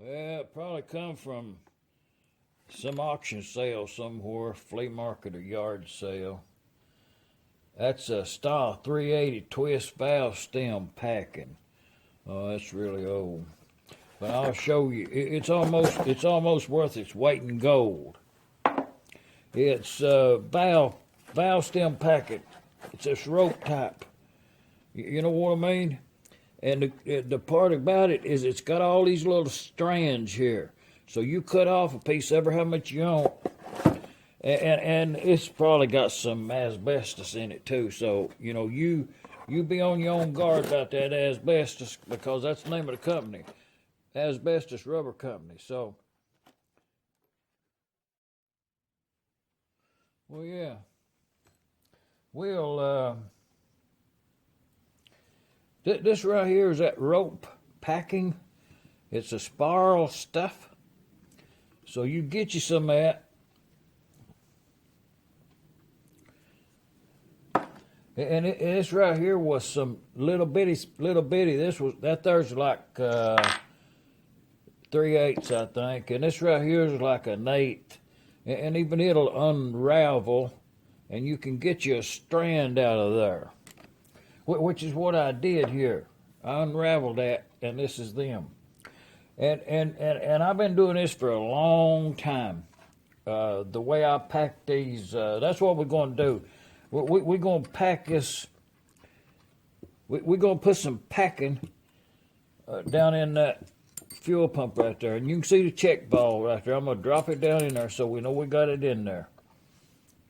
Well, it probably come from some auction sale somewhere, flea market or yard sale. That's a style 380 twist valve stem packing. Oh, that's really old. But I'll show you. It's almost worth its weight in gold. It's valve stem packing. It's this rope type. You know what I mean? And the part about it is it's got all these little strands here. So you cut off a piece ever how much you want. And it's probably got some asbestos in it too. So, you be on your own guard about that asbestos because that's the name of the company. Asbestos Rubber Company. So, well, yeah. We'll, this right here is that rope packing. It's a spiral stuff. So you get you some of that. And this right here was some little bitty. That there's like 3/8, I think, and this right here is like an eighth, and even it'll unravel, and you can get you a strand out of there, which is what I did here. I unraveled that, and this is them, and I've been doing this for a long time. The way I pack these, that's what we're going to do. We're going to pack this. We're going to put some packing down in that fuel pump right there. And you can see the check valve right there. I'm going to drop it down in there so we know we got it in there.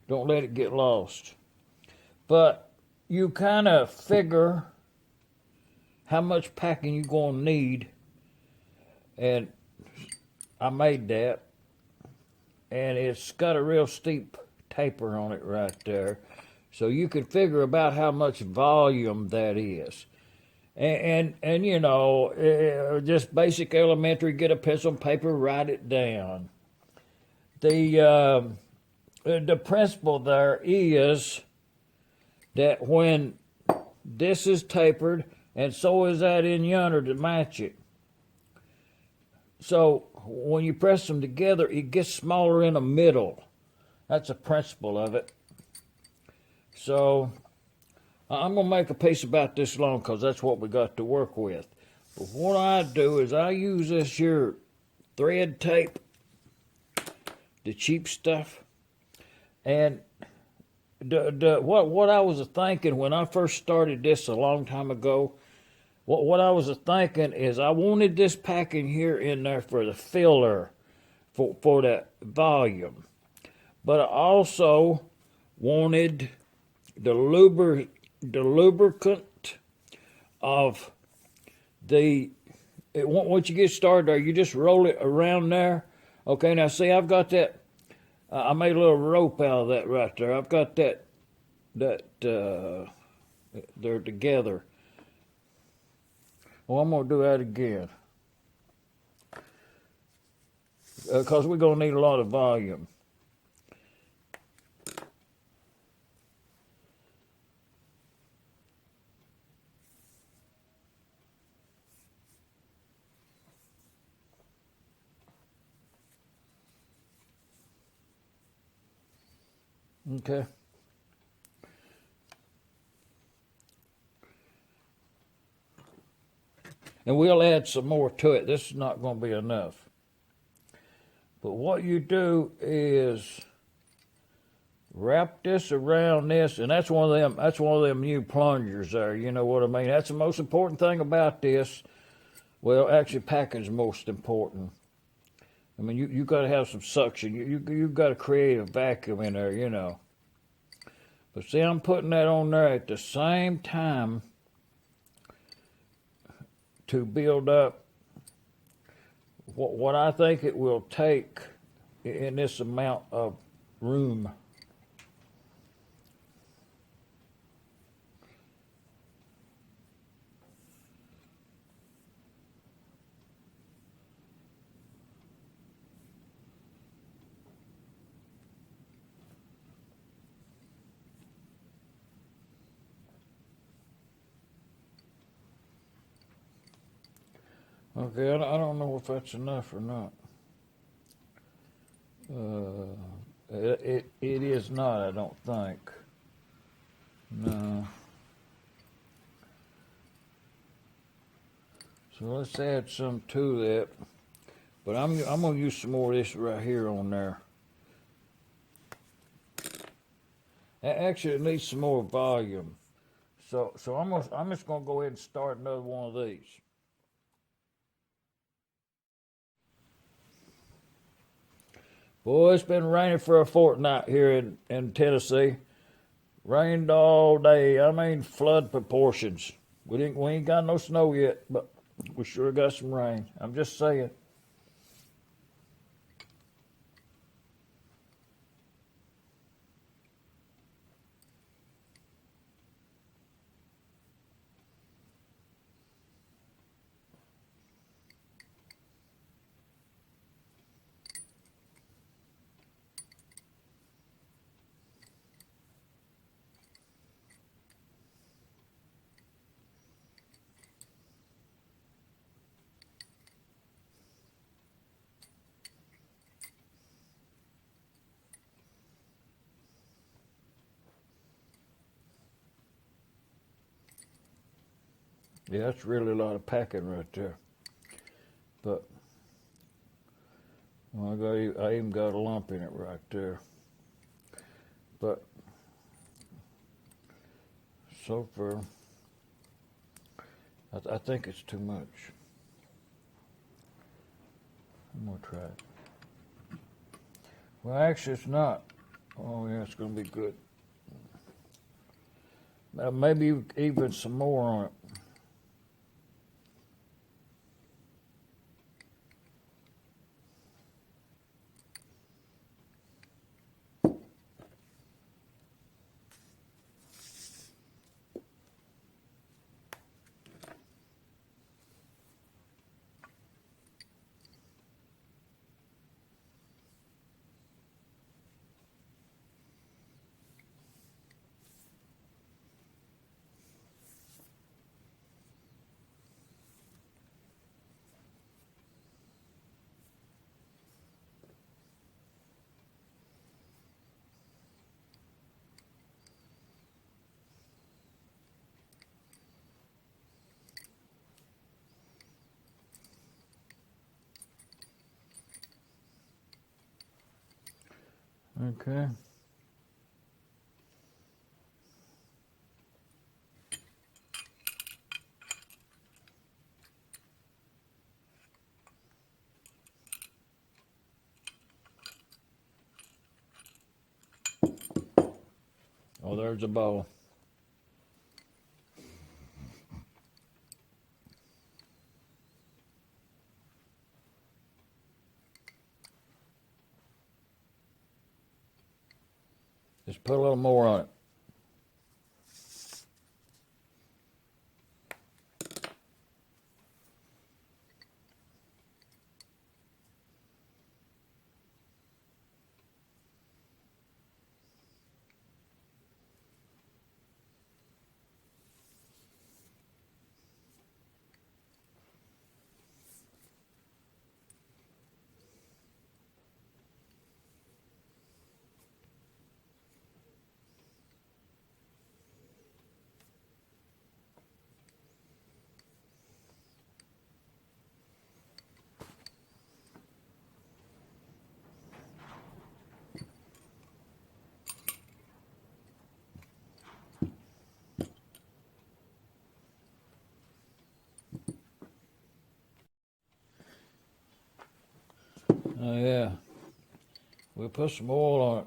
Don't let it get lost. But you kind of figure how much packing you're going to need. And I made that. And it's got a real steep taper on it right there. So you can figure about how much volume that is. And just basic elementary, get a pencil and paper, write it down. The principle there is that when this is tapered, and so is that in yonder to match it. So when you press them together, it gets smaller in the middle. That's a principle of it. So I'm going to make a piece about this long because that's what we got to work with. But what I do is I use this here thread tape, the cheap stuff. And what I was thinking when I first started this a long time ago, what I was thinking is I wanted this packing here in there for the filler, for that volume. But I also wanted the lubricant of once you get started there, you just roll it around there. Okay, now see, I've got that. I made a little rope out of that right there. I've got that. They're together. Well, I'm gonna do that again because we're gonna need a lot of volume. Okay. And we'll add some more to it. This is not going to be enough. But what you do is wrap this around this, and that's one of them. That's one of them new plungers there. You know what I mean? That's the most important thing about this. Well, actually, packing's most important. I mean, you got to have some suction. You got to create a vacuum in there, you know. But see, I'm putting that on there at the same time to build up what I think it will take in this amount of room. Okay, I don't know if that's enough or not. It is not, I don't think. No. So let's add some to that. But I'm gonna use some more of this right here on there. Actually, it needs some more volume. So I'm just gonna go ahead and start another one of these. Boy, it's been raining for a fortnight here in Tennessee. Rained all day. I mean, flood proportions. We ain't got no snow yet, but we sure got some rain. I'm just saying. Yeah, that's really a lot of packing right there. But well, I even got a lump in it right there. But so far, I think it's too much. I'm gonna try it. Well, actually, it's not. Oh yeah, it's gonna be good. Maybe even some more on it. Okay. Oh, there's a ball. Just put a little more on it. Oh yeah. We'll put some oil on it.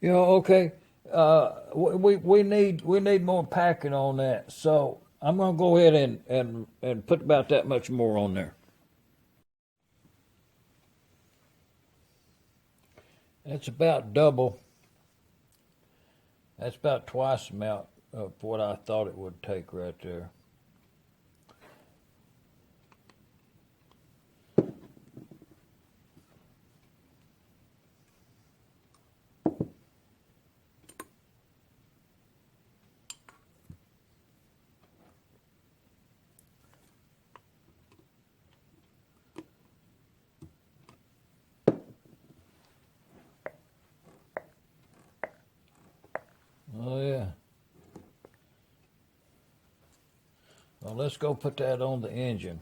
You know, okay. We need more packing on that. So I'm gonna go ahead and put about that much more on there. That's about double. That's about twice the amount of what I thought it would take right there. Oh yeah. Well, let's go put that on the engine.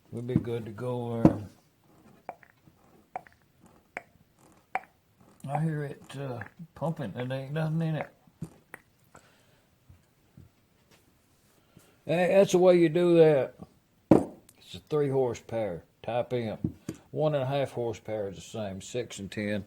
We'll be good to go. I hear it pumping, and there ain't nothing in it. Hey, that's the way you do that. It's a 3 horsepower. Type in 1.5 horsepower is the same, 6 and 10.